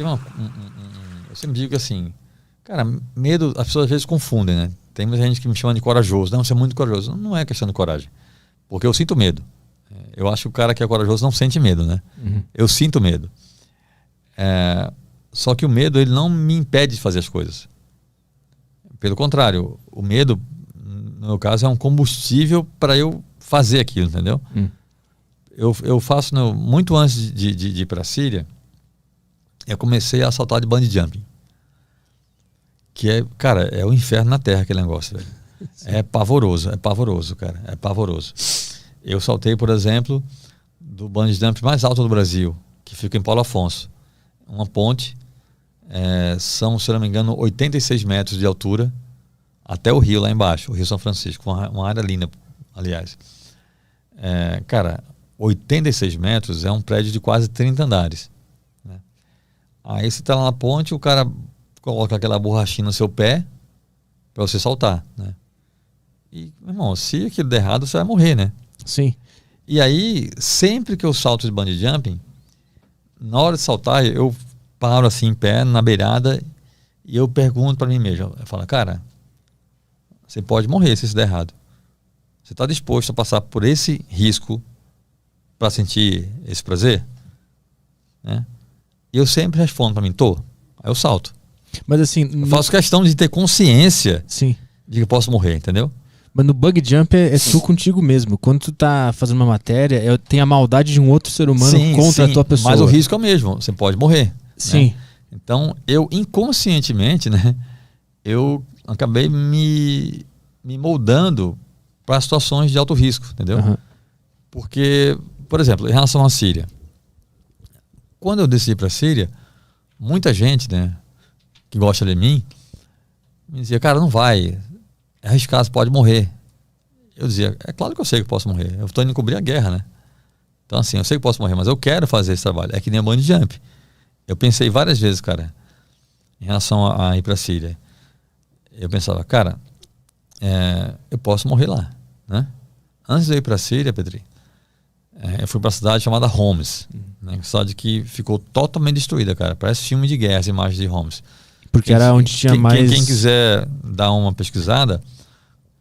Eu sempre digo que assim, cara, medo, as pessoas às vezes confundem, né? Tem muita gente que me chama de corajoso. Não, você é muito corajoso. Não é questão de coragem. Porque eu sinto medo. Eu acho que o cara que é corajoso não sente medo, né? Eu sinto medo. Só que o medo, ele não me impede de fazer as coisas. Pelo contrário, o medo, no meu caso, é um combustível para eu fazer aquilo, entendeu? Eu faço, muito antes de ir para a Síria, eu comecei a saltar de bungee jumping. Que é, cara, é o inferno na terra aquele negócio, velho. É pavoroso, cara, é pavoroso. Eu saltei, por exemplo, do bungee jump mais alto do Brasil, que fica em Paulo Afonso. Uma ponte, são, se não me engano, 86 metros de altura, até o rio lá embaixo, o Rio São Francisco, uma área linda, aliás. Cara, 86 metros é um prédio de quase 30 andares. Né? Aí você está lá na ponte, o cara coloca aquela borrachinha no seu pé para você saltar, né? E, meu irmão, se aquilo der errado, você vai morrer, né? Sim. E aí, sempre que eu salto de bungee jumping, na hora de saltar, eu paro assim em pé, na beirada, e eu pergunto para mim mesmo, eu falo, cara, você pode morrer se isso der errado. Você está disposto a passar por esse risco para sentir esse prazer? Né? E eu sempre respondo para mim, tô. Aí eu salto. Mas assim... Eu faço questão de ter consciência Sim. de que eu posso morrer, entendeu? Mas no bug jump é tu contigo mesmo. Quando tu tá fazendo uma matéria, tem a maldade de um outro ser humano contra a tua pessoa. Mas o risco é o mesmo, você pode morrer. Sim. Né? Então, eu inconscientemente, né, eu acabei me moldando para situações de alto risco, entendeu? Porque, por exemplo, em relação à Síria, quando eu desci para a Síria, muita gente, né, que gosta de mim, me dizia, cara, não vai, é arriscado, você pode morrer. Eu dizia, é claro que eu sei que posso morrer, eu estou indo cobrir a guerra, né? Então assim, eu sei que posso morrer, mas eu quero fazer esse trabalho. É que nem a bungee jump. Eu pensei várias vezes, cara, em relação a ir para a Síria. Eu pensava, cara, eu posso morrer lá, né? Antes de eu ir para a Síria, Petri, eu fui para uma cidade chamada Homs, né? Uma cidade que ficou totalmente destruída, cara. Parece filme de guerra, as imagens de Homs. Porque era onde tinha mais... Quem quiser dar uma pesquisada,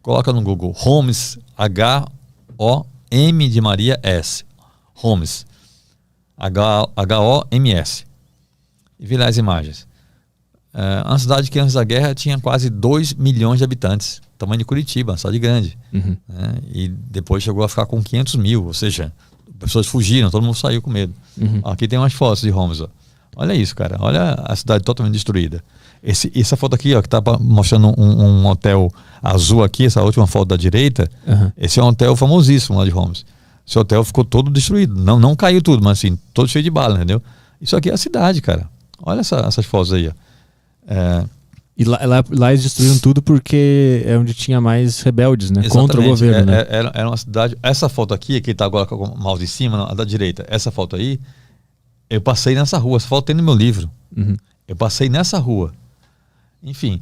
coloca no Google Homs, H-O-M de Maria S. Homs, H-O-M-S. E vê lá as imagens. Uma cidade que antes da guerra tinha quase 2 milhões de habitantes. Tamanho de Curitiba, uma cidade grande. Né? E depois chegou a ficar com 500 mil, ou seja, pessoas fugiram, todo mundo saiu com medo. Aqui tem umas fotos de Homs, ó. Olha isso, cara. Olha a cidade totalmente destruída. Essa foto aqui, ó, que tá mostrando um hotel azul aqui, essa última foto da direita, esse é um hotel famosíssimo lá de Homs. Esse hotel ficou todo destruído. Não caiu tudo, mas assim, todo cheio de bala, entendeu? Isso aqui é a cidade, cara. Olha essas fotos aí, ó. E lá eles destruíram tudo porque é onde tinha mais rebeldes, né? Exatamente. Contra o governo, né? Era uma cidade... Essa foto aqui, que tá agora com o mouse em cima, a da direita, essa foto aí, eu passei nessa rua. Essa foto tem no meu livro. Eu passei nessa rua. Enfim.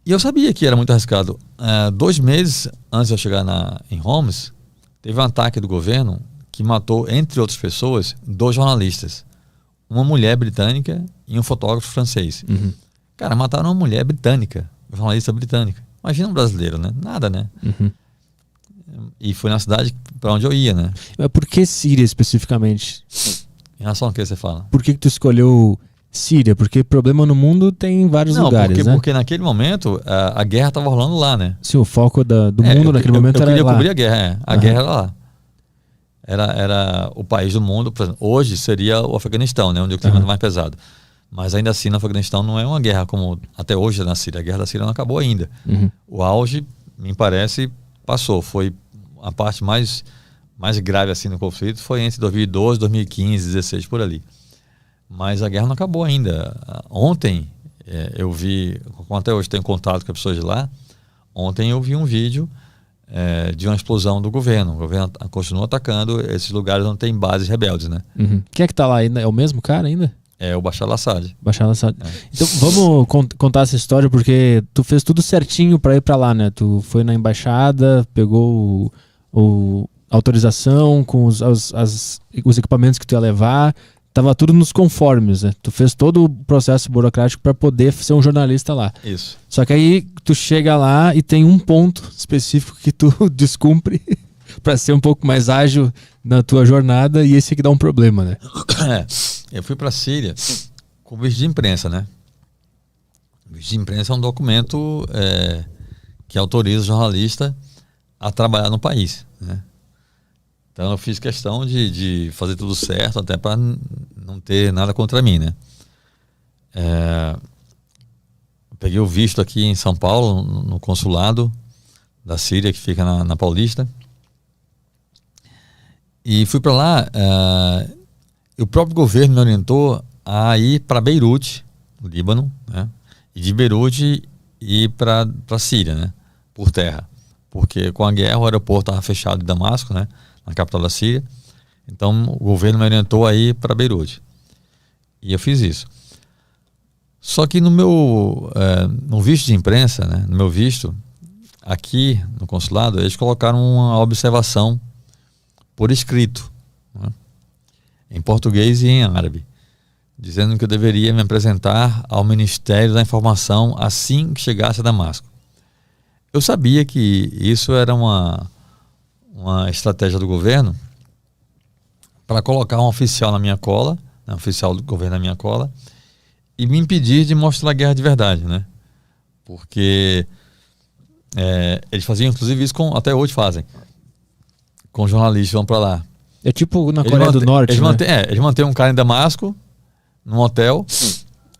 E eu sabia que era muito arriscado. 2 meses antes de eu chegar em Homs, teve um ataque do governo que matou, entre outras pessoas, 2 jornalistas. Uma mulher britânica e um fotógrafo francês. Cara, mataram uma mulher britânica, uma jornalista britânica. Imagina um brasileiro, né? Nada, né? E foi na cidade para onde eu ia, né? Mas por que Síria especificamente? Em relação ao que você fala? Por que tu escolheu Síria? Porque problema no mundo tem em vários lugares, né? Porque naquele momento a guerra estava rolando lá, né? Sim, o foco do mundo naquele momento era lá. Eu queria cobrir a guerra, a guerra era lá. Era o país do mundo, por exemplo, hoje seria o Afeganistão, né, onde o clima é mais pesado. Mas ainda assim, no Afeganistão não é uma guerra como até hoje na Síria. A guerra da Síria não acabou ainda. O auge, me parece, passou. Foi a parte mais grave assim no conflito, foi entre 2012, 2015, 2016, por ali. Mas a guerra não acabou ainda. Ontem, eu vi, como até hoje tenho contato com as pessoas de lá, ontem eu vi um vídeo de uma explosão do governo. O governo continua atacando esses lugares onde tem bases rebeldes, né? Quem é que tá lá ainda? É o mesmo cara ainda? É o Bashar al-Assad. Bashar al-Assad. Então vamos contar essa história, porque tu fez tudo certinho para ir para lá, né? Tu foi na embaixada, pegou autorização com os equipamentos que tu ia levar, tava tudo nos conformes, né? Tu fez todo o processo burocrático para poder ser um jornalista lá. Isso. Só que aí tu chega lá e tem um ponto específico que tu descumpre para ser um pouco mais ágil na tua jornada, e esse aqui dá um problema, né? Eu fui para a Síria com visto de imprensa, né? O visto de imprensa é um documento que autoriza o jornalista a trabalhar no país, né? Então eu fiz questão de fazer tudo certo, até para não ter nada contra mim, né? Peguei o visto aqui em São Paulo, no consulado da Síria, que fica na Paulista. E fui para lá. O próprio governo me orientou a ir para Beirute, no Líbano, né? E de Beirute ir para a Síria, né? Por terra. Porque com a guerra o aeroporto estava fechado de Damasco, né? Na capital da Síria. Então o governo me orientou a ir para Beirute. E eu fiz isso. Só que no meu no visto de imprensa, né? No meu visto, aqui no consulado, eles colocaram uma observação por escrito, né? Em português e em árabe, dizendo que eu deveria me apresentar ao Ministério da Informação assim que chegasse a Damasco. Eu sabia que isso era uma estratégia do governo para colocar um oficial na minha cola, um oficial do governo na minha cola, e me impedir de mostrar a guerra de verdade, né? Porque eles faziam inclusive isso, até hoje fazem, com jornalistas que vão para lá. É tipo na Coreia do Norte, eles mantêm um cara em Damasco, num hotel,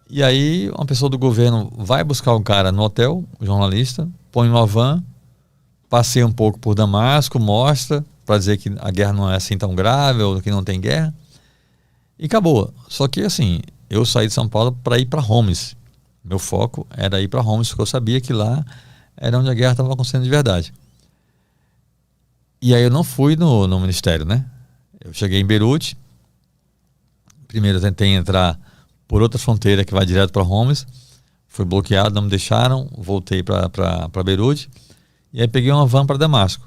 e aí uma pessoa do governo vai buscar o cara no hotel, o jornalista, põe uma van, passeia um pouco por Damasco, mostra, para dizer que a guerra não é assim tão grave, ou que não tem guerra, e acabou. Só que assim, eu saí de São Paulo para ir para Homs. Meu foco era ir para Homs, porque eu sabia que lá era onde a guerra estava acontecendo de verdade. E aí eu não fui no ministério, né? Eu cheguei em Beirute. Primeiro eu tentei entrar por outra fronteira que vai direto para Homs. Fui bloqueado, não me deixaram. Voltei para Beirute. E aí peguei uma van para Damasco.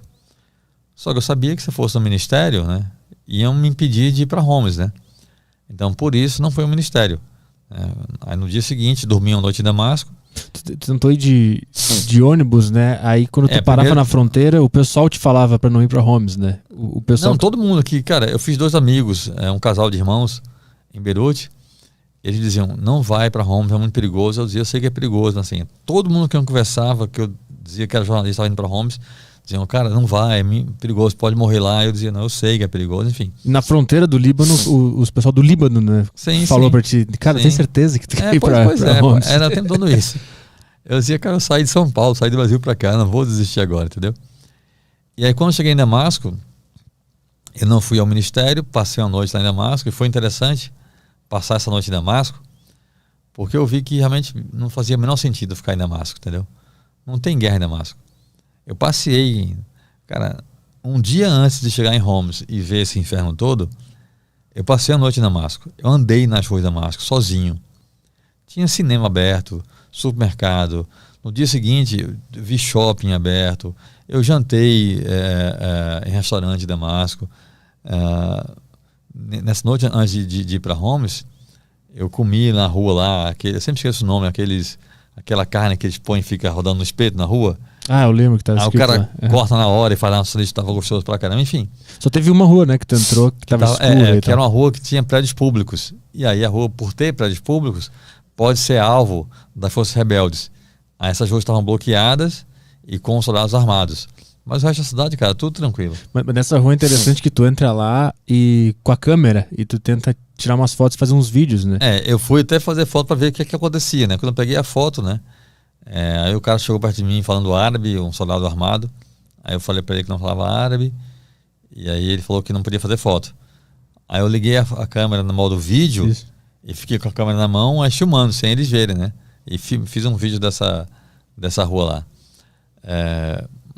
Só que eu sabia que se fosse no ministério, né, iam me impedir de ir para Homs, né? Então por isso não foi o ministério. Aí no dia seguinte, dormi uma noite em Damasco. Tu tentou ir de ônibus, né? Aí quando tu parava na fronteira, o pessoal te falava para não ir para Homs, né? O pessoal... Não, todo mundo aqui, cara, eu fiz 2 amigos, um casal de irmãos em Beirute. Eles diziam, não vai para Homs, é muito perigoso. Eu dizia, eu sei que é perigoso, assim. Todo mundo que eu conversava, que eu dizia que era jornalista, estava indo para Homs, diziam, cara, não vai, é perigoso, pode morrer lá. Eu dizia, não, eu sei que é perigoso, enfim. Na fronteira do Líbano, os pessoal do Líbano, né, falou para ti, cara, tem certeza que tu quer ir para Homs? Era tentando isso. Eu dizia, cara, eu saí de São Paulo, saí do Brasil para cá, não vou desistir agora, entendeu? E aí quando eu cheguei em Damasco, eu não fui ao ministério, passei uma noite lá em Damasco, e foi interessante passar essa noite em Damasco, porque eu vi que realmente não fazia o menor sentido ficar em Damasco, entendeu? Não tem guerra em Damasco. Eu passei, cara, um dia antes de chegar em Homs e ver esse inferno todo, eu passei a noite em Damasco. Eu andei nas ruas de Damasco, sozinho. Tinha cinema aberto, supermercado. No dia seguinte, eu vi shopping aberto. Eu jantei em restaurante de Damasco. Nessa noite, antes de ir para Homs, eu comi na rua lá, eu sempre esqueço o nome, aquela carne que eles põem e fica rodando no espeto na rua. Ah, eu lembro que tá escrito o cara lá. corta na hora e fala, nossa, isso estava gostoso pra caramba, enfim. Só teve uma rua, né, que tu entrou, que tava escura. Que era uma rua que tinha prédios públicos. E aí a rua, por ter prédios públicos, pode ser alvo das forças rebeldes. Aí essas ruas estavam bloqueadas e com soldados armados. Mas o resto da cidade, cara, tudo tranquilo. Mas nessa rua é interessante que tu entra lá e com a câmera e tu tenta tirar umas fotos e fazer uns vídeos, né? Eu fui até fazer foto para ver o que acontecia, né? Quando eu peguei a foto, né? Aí o cara chegou perto de mim falando árabe, um soldado armado. Aí eu falei para ele que não falava árabe. E aí ele falou que não podia fazer foto. Aí eu liguei a câmera no modo vídeo. Isso. E fiquei com a câmera na mão, aí filmando, sem eles verem, né? E fiz um vídeo dessa rua lá.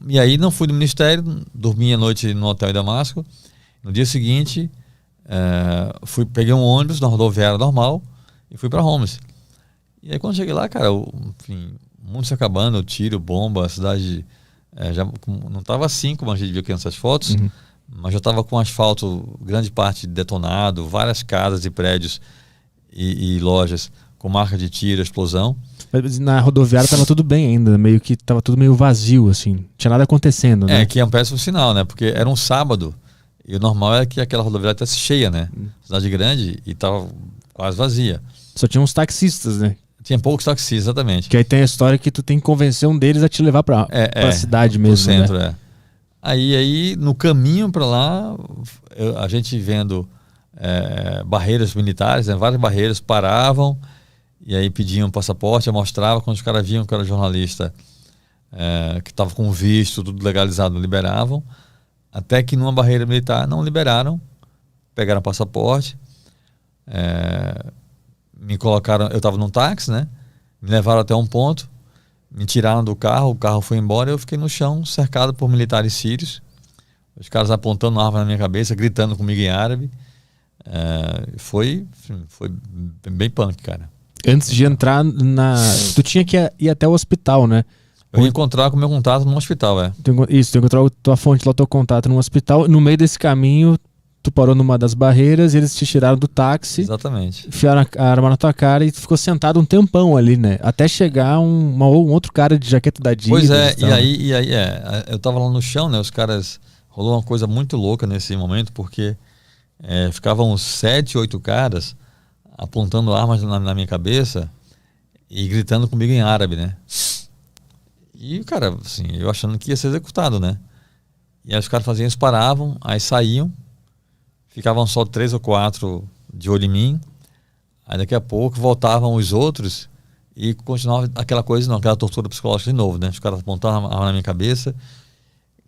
E aí não fui no ministério, dormi a noite no hotel em Damasco. No dia seguinte, peguei um ônibus na rodoviária normal e fui para Homs. E aí quando cheguei lá, cara, enfim, o mundo se acabando, tiro, bomba, a cidade já não estava assim como a gente viu aqui nessas fotos, mas já estava com asfalto, grande parte detonado, várias casas e prédios e lojas com marca de tiro, explosão. Mas na rodoviária estava tudo bem ainda, meio que estava tudo meio vazio, assim, não tinha nada acontecendo, né? Que é um péssimo sinal, né? Porque era um sábado e o normal é que aquela rodoviária estivesse cheia, né? Cidade grande e estava quase vazia. Só tinha uns taxistas, né? Tinha poucos taxistas, exatamente. Que aí tem a história que tu tem que convencer um deles a te levar pra cidade mesmo, centro, né? Aí, no caminho para lá, a gente vendo barreiras militares, né? Várias barreiras paravam e aí pediam passaporte, eu mostrava, quando os caras viam que eu era jornalista, que estava com visto, tudo legalizado, liberavam. Até que numa barreira militar não liberaram, pegaram passaporte, me colocaram, eu estava num táxi, né? Me levaram até um ponto, me tiraram do carro, o carro foi embora e eu fiquei no chão, cercado por militares sírios, os caras apontando arma na minha cabeça, gritando comigo em árabe. Foi bem punk, cara. Antes de entrar tu tinha que ir até o hospital, né? Eu ia encontrar com o meu contato no hospital, Isso, tu encontrar tua fonte lá, teu contato no hospital. No meio desse caminho, tu parou numa das barreiras e eles te tiraram do táxi. Exatamente. Enfiaram a arma na tua cara e tu ficou sentado um tempão ali, né? Até chegar um outro cara de jaqueta da Adidas. Pois e aí eu tava lá no chão, né? Os caras... Rolou uma coisa muito louca nesse momento, porque ficavam 7, 8 caras apontando armas na minha cabeça e gritando comigo em árabe, né? E, cara, assim, eu achando que ia ser executado, né? E aí os caras faziam isso, paravam, aí saíam, ficavam só 3 ou 4 de olho em mim, aí daqui a pouco voltavam os outros e continuava aquela coisa, aquela tortura psicológica de novo, né? Os caras apontavam a arma na minha cabeça.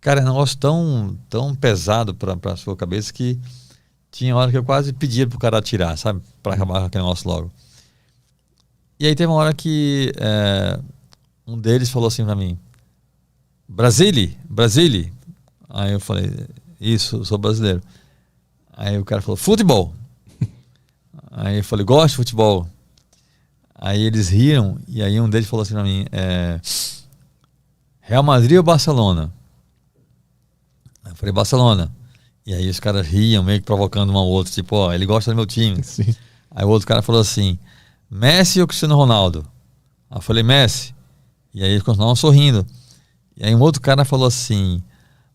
Cara, é um negócio tão pesado pra sua cabeça que tinha hora que eu quase pedia pro cara atirar, sabe? Pra acabar com aquele negócio logo. E aí teve uma hora que um deles falou assim pra mim: Brasília. Aí eu falei: isso, sou brasileiro. Aí o cara falou: futebol. Aí eu falei: gosto de futebol. Aí eles riram e aí um deles falou assim pra mim: Real Madrid ou Barcelona? Eu falei: Barcelona. E aí os caras riam, meio que provocando um ao outro, tipo, ele gosta do meu time. Sim. Aí o outro cara falou assim: Messi ou Cristiano Ronaldo? Aí eu falei: Messi. E aí eles continuavam sorrindo. E aí um outro cara falou assim: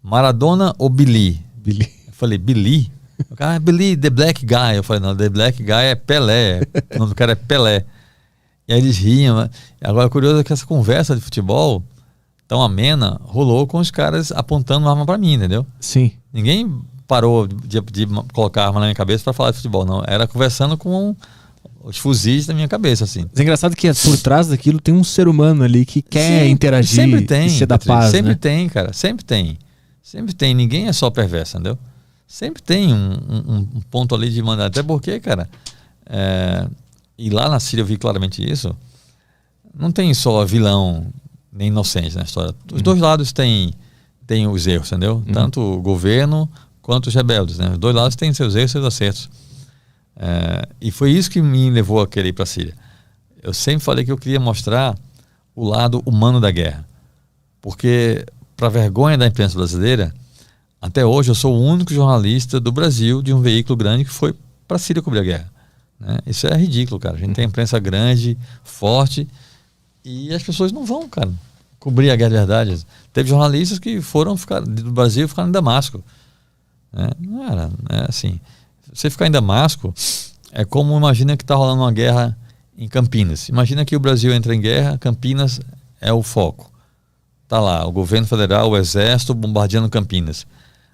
Maradona ou Billy? Eu falei: Billy? O cara: Billy, the black guy. Eu falei: não, the black guy é Pelé. O nome do cara é Pelé. E aí eles riam, né? Agora, o curioso é que essa conversa de futebol tão amena rolou com os caras apontando arma pra mim, entendeu? Sim. Ninguém parou de colocar arma na minha cabeça pra falar de futebol, não. Era conversando com os fuzis da minha cabeça, assim. Mas é engraçado que por trás daquilo tem um ser humano ali que quer interagir, sempre tem, e ser da paz, sempre né? tem, cara, sempre tem. Ninguém é só perverso, entendeu? Sempre tem um ponto ali de mandar. Até porque, cara, e lá na Síria eu vi claramente isso, não tem só vilão nem inocente na história. Os dois lados têm os erros, entendeu? Tanto o governo quanto os rebeldes, né? Os dois lados têm seus erros e seus acertos. E foi isso que me levou a querer ir para a Síria. Eu sempre falei que eu queria mostrar o lado humano da guerra. Porque, para vergonha da imprensa brasileira, até hoje eu sou o único jornalista do Brasil de um veículo grande que foi para a Síria cobrir a guerra, né? Isso é ridículo, cara. A gente tem imprensa grande, forte, e as pessoas não vão, cara, cobrir a guerra de verdade. Teve jornalistas que foram do Brasil ficar em Damasco, né? Não era, né? Assim, você ficar em Damasco é como, imagina que está rolando uma guerra em Campinas. Imagina que o Brasil entra em guerra, Campinas é o foco. Tá lá, o governo federal, o exército bombardeando Campinas.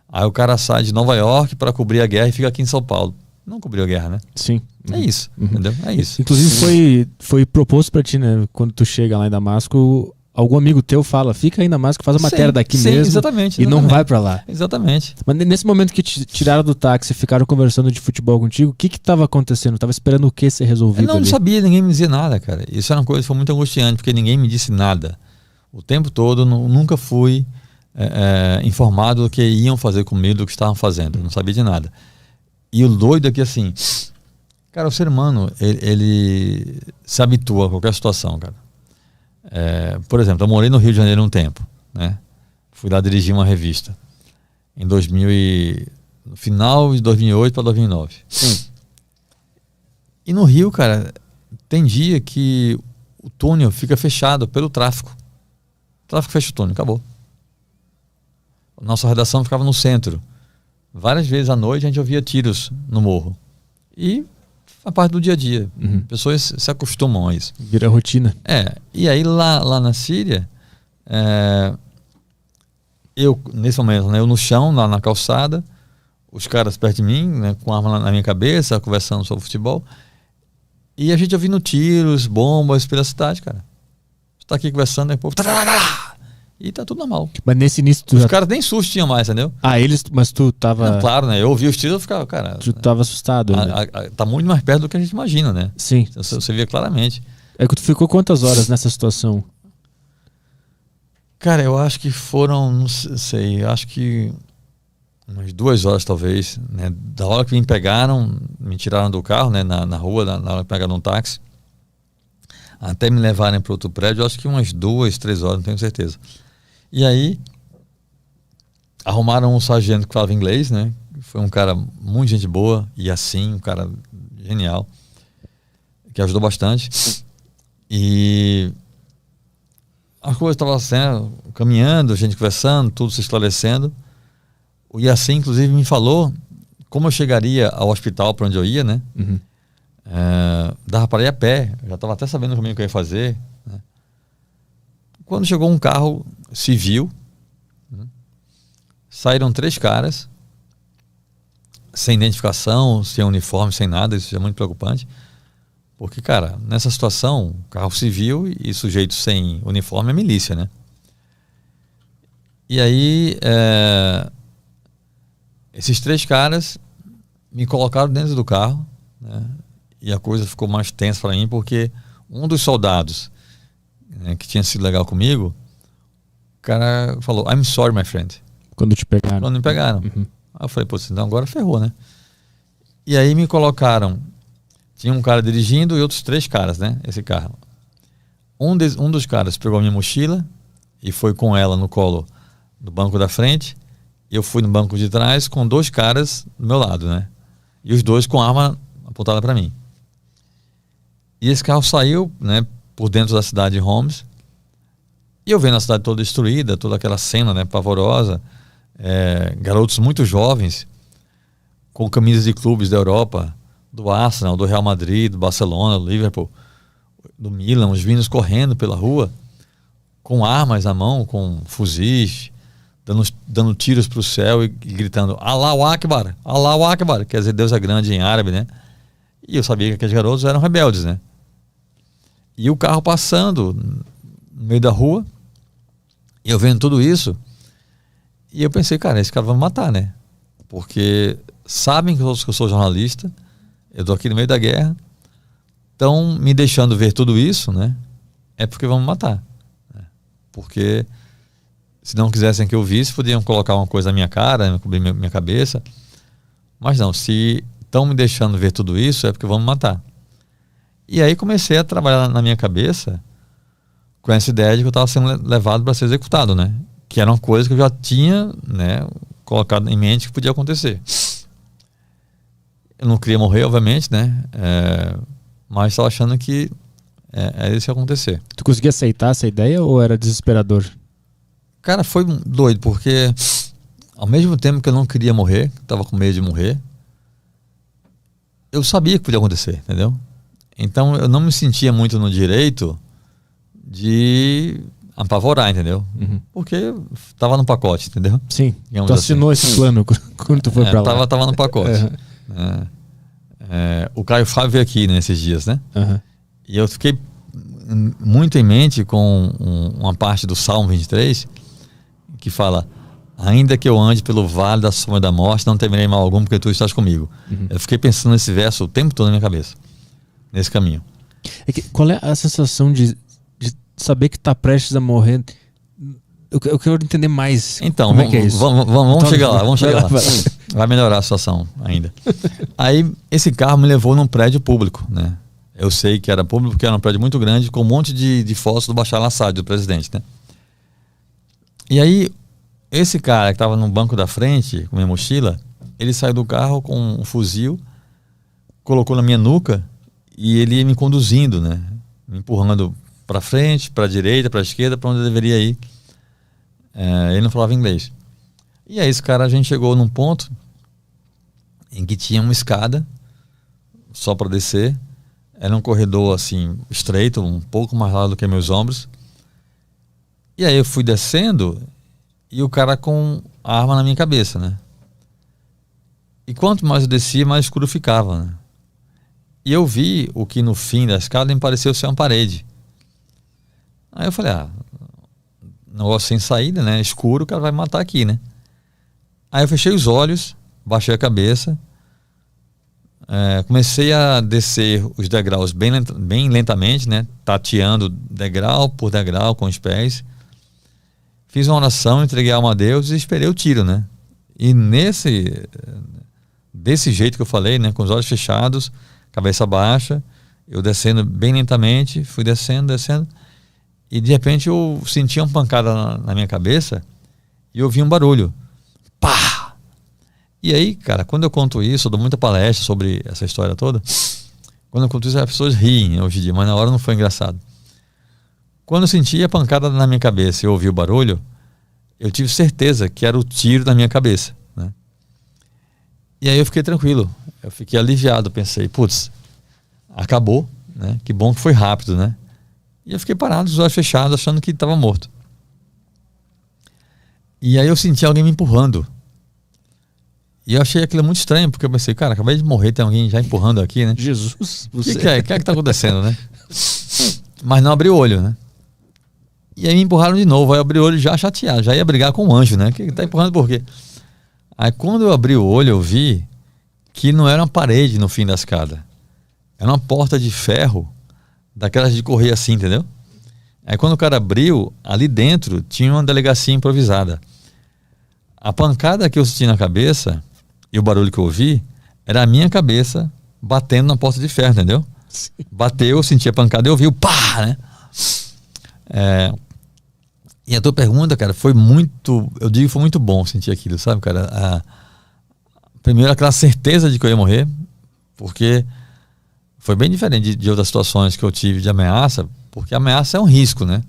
Aí o cara sai de Nova York para cobrir a guerra e fica aqui em São Paulo. Não cobriu a guerra, né? Sim. É isso, entendeu? É isso. Inclusive foi proposto para ti, né? Quando tu chega lá em Damasco, algum amigo teu fala: fica aí em Damasco, faz a matéria daqui mesmo. Exatamente. E não vai para lá. Exatamente. Mas nesse momento que te tiraram do táxi e ficaram conversando de futebol contigo, o que estava acontecendo? Tava esperando o que ser resolvido? Eu não sabia, ninguém me dizia nada, cara. Isso era uma coisa que foi muito angustiante, porque ninguém me disse nada. O tempo todo, nunca fui informado do que iam fazer comigo, do que estavam fazendo. Eu não sabia de nada. E o doido é que, assim, cara, o ser humano, ele se habitua a qualquer situação, cara. Por exemplo, eu morei no Rio de Janeiro um tempo, né? Fui lá dirigir uma revista. no final de 2008 para 2009. E no Rio, cara, tem dia que o túnel fica fechado pelo tráfico. O tráfico fecha o túnel, acabou. Nossa redação ficava no centro. Várias vezes à noite a gente ouvia tiros no morro. E a parte do dia a dia. Pessoas se acostumam a isso. Vira rotina. E aí lá na Síria, eu, nesse momento, né, eu no chão, lá na calçada, os caras perto de mim, né, com a arma na minha cabeça, conversando sobre futebol. E a gente ouvindo tiros, bombas pela cidade, cara. Você tá aqui conversando, né, povo... E tá tudo normal. Mas nesse início os caras nem susto tinham mais, entendeu? Mas tu tava... Não, claro, né? Eu ouvi os tiros e ficava, cara... Tu tava assustado, né? Tá muito mais perto do que a gente imagina, né? Sim. Você via claramente. É que tu ficou quantas horas nessa situação? Cara, eu acho que foram, não sei, acho que umas 2 horas talvez, né? Da hora que me pegaram, me tiraram do carro, né? Na rua, na hora que pegaram um táxi, até me levarem para outro prédio, eu acho que umas 2, 3 horas, não tenho certeza. E aí, arrumaram um sargento que falava inglês, né? Foi um cara muito gente boa, e assim, um cara genial, que ajudou bastante. E as coisas estavam assim, caminhando, a gente conversando, tudo se esclarecendo. O Yassin, inclusive, me falou como eu chegaria ao hospital para onde eu ia, né? Dava para ir a pé, eu já estava até sabendo o caminho que eu ia fazer, né? Quando chegou um carro civil, né? Saíram 3 caras, sem identificação, sem uniforme, sem nada. Isso é muito preocupante. Porque, cara, nessa situação, carro civil e sujeito sem uniforme é milícia, né? E aí, esses 3 caras me colocaram dentro do carro, né? E a coisa ficou mais tensa para mim, porque um dos soldados, né, que tinha sido legal comigo, o cara falou, I'm sorry, my friend. Quando te pegaram. Quando me pegaram. Aí eu falei, pô, então agora ferrou, né? E aí me colocaram. Tinha um cara dirigindo e outros 3 caras, né? Esse carro. Um dos caras pegou a minha mochila e foi com ela no colo do banco da frente. Eu fui no banco de trás com 2 caras do meu lado, né? E os 2 com a arma apontada para mim. E esse carro saiu, né, por dentro da cidade de Homs. E eu vendo a cidade toda destruída, toda aquela cena, né, pavorosa. Garotos muito jovens com camisas de clubes da Europa, do Arsenal, do Real Madrid, do Barcelona, do Liverpool, do Milan, os meninos correndo pela rua com armas na mão, com fuzis, dando tiros para o céu e gritando Allahu Akbar, Allahu Akbar, quer dizer, Deus é grande em árabe, né? E eu sabia que aqueles garotos eram rebeldes, né? E o carro passando no meio da rua, e eu vendo tudo isso, e eu pensei, cara, esse cara vai me matar, né? Porque sabem que eu sou jornalista, eu tô aqui no meio da guerra, estão me deixando ver tudo isso, né? É porque vão me matar, né? Porque se não quisessem que eu visse, podiam colocar uma coisa na minha cara, cobrir minha cabeça. Mas não, se estão me deixando ver tudo isso, é porque vão me matar. E aí comecei a trabalhar na minha cabeça com essa ideia de que eu estava sendo levado para ser executado, né? Que era uma coisa que eu já tinha, né, colocado em mente que podia acontecer. Eu não queria morrer, obviamente, né? Mas estava achando que era isso que ia acontecer. Tu conseguia aceitar essa ideia ou era desesperador? Cara, foi doido, porque ao mesmo tempo que eu não queria morrer, estava com medo de morrer, eu sabia que podia acontecer, entendeu? Então eu não me sentia muito no direito de apavorar, entendeu? Porque estava no pacote, entendeu? Sim, tu assinou esse plano quando tu foi para lá. Tava no pacote. O Caio Fábio veio aqui nesses dias, né? E eu fiquei muito em mente com uma parte do Salmo 23 que fala: ainda que eu ande pelo vale da sombra da morte, não temerei mal algum, porque tu estás comigo. Eu fiquei pensando nesse verso o tempo todo na minha cabeça, nesse caminho. Qual é a sensação de saber que está prestes a morrer? Eu quero entender mais. Então, como é que é isso? Vamos chegar lá, Vai melhorar a situação ainda. Aí esse carro me levou num prédio público, né? Eu sei que era público porque era um prédio muito grande, com um monte de fotos do Bashar al-Assad, do presidente, né? E aí esse cara que estava no banco da frente, com minha mochila, ele saiu do carro com um fuzil, colocou na minha nuca e ele ia me conduzindo, né? Me empurrando para frente, para a direita, para a esquerda, para onde eu deveria ir. Ele não falava inglês. E aí a gente chegou num ponto em que tinha uma escada só para descer. Era um corredor assim estreito, um pouco mais largo do que meus ombros. E aí eu fui descendo e o cara com a arma na minha cabeça, né? E quanto mais eu descia, mais escuro ficava, né? E eu vi o que no fim da escada me pareceu ser uma parede. Aí eu falei, negócio sem saída, né? Escuro, o cara vai me matar aqui, né? Aí eu fechei os olhos, baixei a cabeça, comecei a descer os degraus bem lentamente, né? Tateando degrau por degrau com os pés. Fiz uma oração, entreguei a alma a Deus e esperei o tiro, né? E desse jeito que eu falei, né? Com os olhos fechados, cabeça baixa, eu descendo bem lentamente, fui descendo, e de repente eu senti uma pancada na minha cabeça e ouvi um barulho. Pá! E aí, cara, quando eu conto isso, eu dou muita palestra sobre essa história toda. Quando eu conto isso, as pessoas riem hoje em dia, mas na hora não foi engraçado. Quando eu senti a pancada na minha cabeça e ouvi o barulho, eu tive certeza que era o tiro na minha cabeça, né? E aí eu fiquei tranquilo, eu fiquei aliviado, pensei, putz, acabou, né? Que bom que foi rápido, né? E eu fiquei parado, os olhos fechados, achando que estava morto. E aí eu senti alguém me empurrando. E eu achei aquilo muito estranho, porque eu pensei, cara, acabei de morrer, tem alguém já empurrando aqui, né? Jesus, O que é que tá acontecendo, né? Mas não abri o olho, né? E aí me empurraram de novo, aí eu abri o olho já chateado, já ia brigar com o anjo, né? Que tá empurrando por quê? Aí quando eu abri o olho, eu vi que não era uma parede no fim da escada. Era uma porta de ferro, daquelas de correr assim, entendeu? Aí quando o cara abriu, ali dentro tinha uma delegacia improvisada. A pancada que eu senti na cabeça e o barulho que eu ouvi era a minha cabeça batendo na porta de ferro, entendeu? Sim. Bateu, eu senti a pancada e eu ouvi o pá, né? E a tua pergunta, cara, foi muito, eu digo que foi muito bom sentir aquilo, sabe, cara? Primeiro, aquela certeza de que eu ia morrer, porque foi bem diferente de outras situações que eu tive de ameaça, porque ameaça é um risco, né?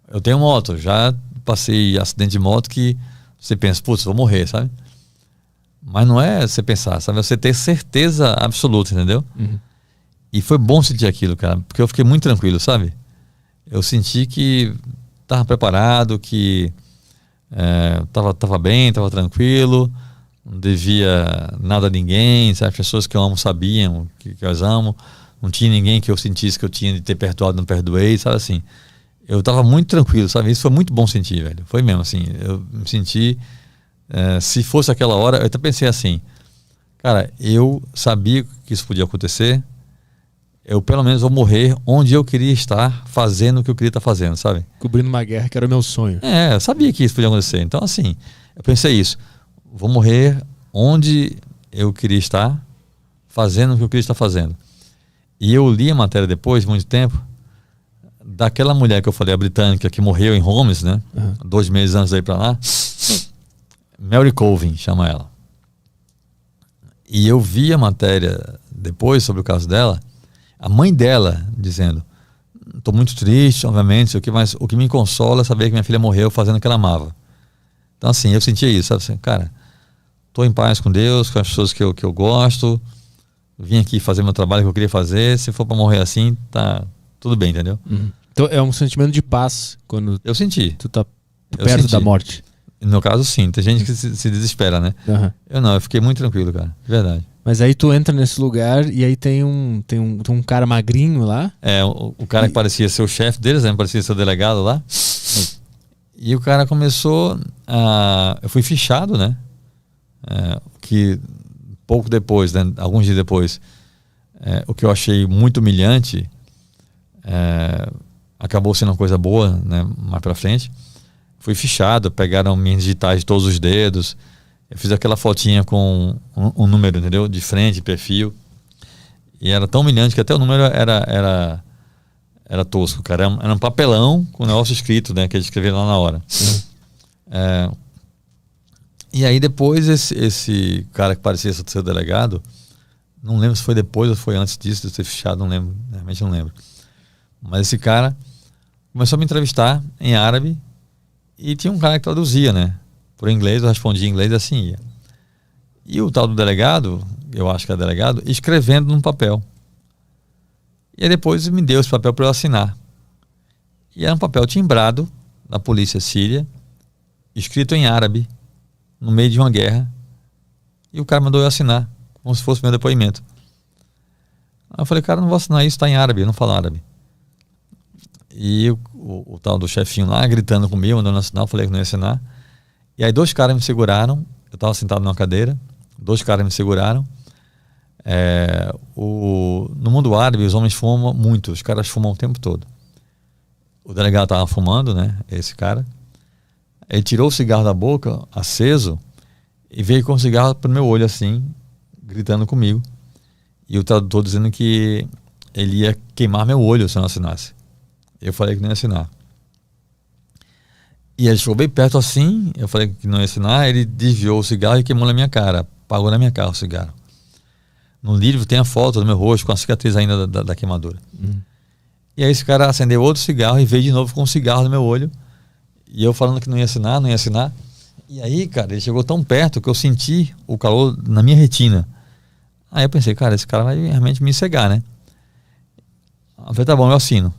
Eu tenho moto, já passei acidente de moto que você pensa, putz, vou morrer, sabe? Mas não é você pensar, sabe? É você ter certeza absoluta, entendeu? Uhum. E foi bom sentir aquilo, cara, porque eu fiquei muito tranquilo, sabe? Eu senti que estava preparado, que tava bem, tava tranquilo, não devia nada a ninguém, sabe? As pessoas que eu amo sabiam que eu as amo, não tinha ninguém que eu sentisse que eu tinha de ter perdoado, não perdoei, sabe assim? Eu tava muito tranquilo, sabe? Isso foi muito bom sentir, velho. Foi mesmo, assim, eu me senti, se fosse aquela hora, eu até pensei assim, cara, eu sabia que isso podia acontecer, eu pelo menos vou morrer onde eu queria estar, fazendo o que eu queria estar fazendo, sabe? Cobrindo uma guerra que era o meu sonho. Eu sabia que isso podia acontecer. Então, assim, eu pensei isso. Vou morrer onde eu queria estar, fazendo o que eu queria estar fazendo. E eu li a matéria depois, muito tempo, daquela mulher que eu falei, a britânica, que morreu em Homs, né? Uhum. 2 meses antes de ir pra lá. Mary Colvin, chama ela. E eu vi a matéria depois sobre o caso dela, a mãe dela dizendo, estou muito triste, obviamente, mas o que me consola é saber que minha filha morreu fazendo o que ela amava. Então, assim, eu sentia isso, sabe? Assim, cara, estou em paz com Deus, com as pessoas que eu gosto, vim aqui fazer meu trabalho que eu queria fazer, se for para morrer assim, tá tudo bem, entendeu? Uhum. Então, é um sentimento de paz quando eu senti. Tu tá perto da morte. No meu caso, sim. Tem gente que se desespera, né? Uhum. Eu fiquei muito tranquilo, cara, de verdade. Mas aí tu entra nesse lugar e aí tem um cara magrinho lá. O cara que parecia ser o chefe deles, né? Parecia ser o delegado lá. E o cara começou eu fui fichado, né? Que pouco depois, né? Alguns dias depois, o que eu achei muito humilhante acabou sendo uma coisa boa, né? Mais pra frente. Fui fichado, pegaram minhas digitais de todos os dedos. Eu fiz aquela fotinha com um número, entendeu? De frente, perfil. E era tão humilhante que até o número era tosco, cara. Era um papelão com o negócio escrito, né? Que eles escreveram lá na hora. E aí depois esse cara que parecia ser o delegado, não lembro se foi depois ou foi antes disso, de ter fechado, não lembro, realmente não lembro. Mas esse cara começou a me entrevistar em árabe e tinha um cara que traduzia, né? Por inglês, eu respondia em inglês e assim ia. E o tal do delegado, eu acho que era delegado, escrevendo num papel. E aí depois me deu esse papel para eu assinar. E era um papel timbrado da polícia síria, escrito em árabe, no meio de uma guerra. E o cara mandou eu assinar, como se fosse meu depoimento. Aí eu falei, cara, não vou assinar isso, está em árabe, eu não falo árabe. E o tal do chefinho lá, gritando comigo, mandando assinar, eu falei que não ia assinar. E aí 2 caras me seguraram, eu estava sentado numa cadeira, 2 caras me seguraram. No mundo árabe, os homens fumam muito, os caras fumam o tempo todo. O delegado estava fumando, né, esse cara. Ele tirou o cigarro da boca, aceso, e veio com o cigarro pro meu olho assim, gritando comigo. E o tradutor dizendo que ele ia queimar meu olho se eu não assinasse. Eu falei que não ia assinar. E ele chegou bem perto assim, eu falei que não ia assinar, ele desviou o cigarro e queimou na minha cara, apagou na minha cara o cigarro. No livro tem a foto do meu rosto com a cicatriz ainda da queimadura. E aí esse cara acendeu outro cigarro e veio de novo com um cigarro no meu olho. E eu falando que não ia assinar, não ia assinar. E aí, cara, ele chegou tão perto que eu senti o calor na minha retina. Aí eu pensei, cara, esse cara vai realmente me cegar, né? Eu falei, tá bom, eu assino.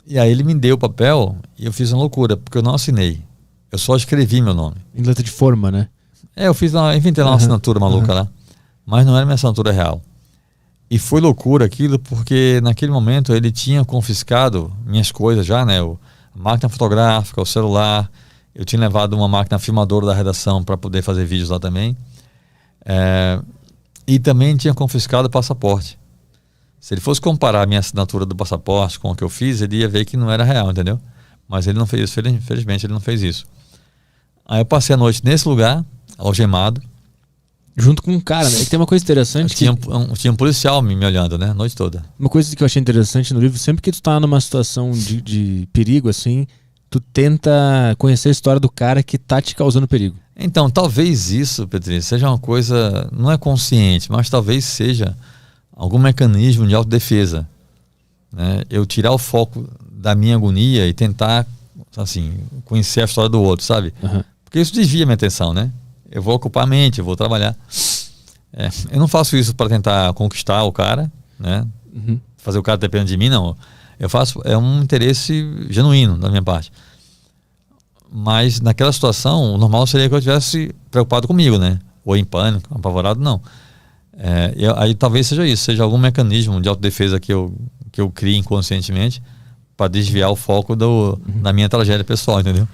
E aí ele me deu o papel e eu fiz uma loucura, porque eu não assinei. Eu só escrevi meu nome. Em letra de forma, né? Eu inventei lá uma assinatura maluca lá. Mas não era minha assinatura real. E foi loucura aquilo, porque naquele momento ele tinha confiscado minhas coisas já, né? A máquina fotográfica, o celular. Eu tinha levado uma máquina filmadora da redação para poder fazer vídeos lá também. E também tinha confiscado o passaporte. Se ele fosse comparar a minha assinatura do passaporte com o que eu fiz, ele ia ver que não era real, entendeu? Mas ele não fez isso, felizmente ele não fez isso. Aí eu passei a noite nesse lugar, algemado. Junto com um cara, né? E tem uma coisa interessante. Tinha um policial me olhando, né? A noite toda. Uma coisa que eu achei interessante no livro, sempre que tu tá numa situação de perigo, assim, tu tenta conhecer a história do cara que tá te causando perigo. Então, talvez isso, Petrinho, seja uma coisa, não é consciente, mas talvez seja algum mecanismo de autodefesa, né? Eu tirar o foco da minha agonia e tentar, assim, conhecer a história do outro, sabe? Porque isso desvia minha atenção, né? Eu vou ocupar a mente, eu vou trabalhar. Eu não faço isso para tentar conquistar o cara, né? Fazer o cara depender de mim, não. Eu faço, é um interesse genuíno da minha parte. Mas naquela situação, o normal seria que eu estivesse preocupado comigo, né? Ou em pânico, apavorado, não. Aí talvez seja isso, seja algum mecanismo de autodefesa que eu crie inconscientemente para desviar o foco da minha tragédia pessoal, entendeu?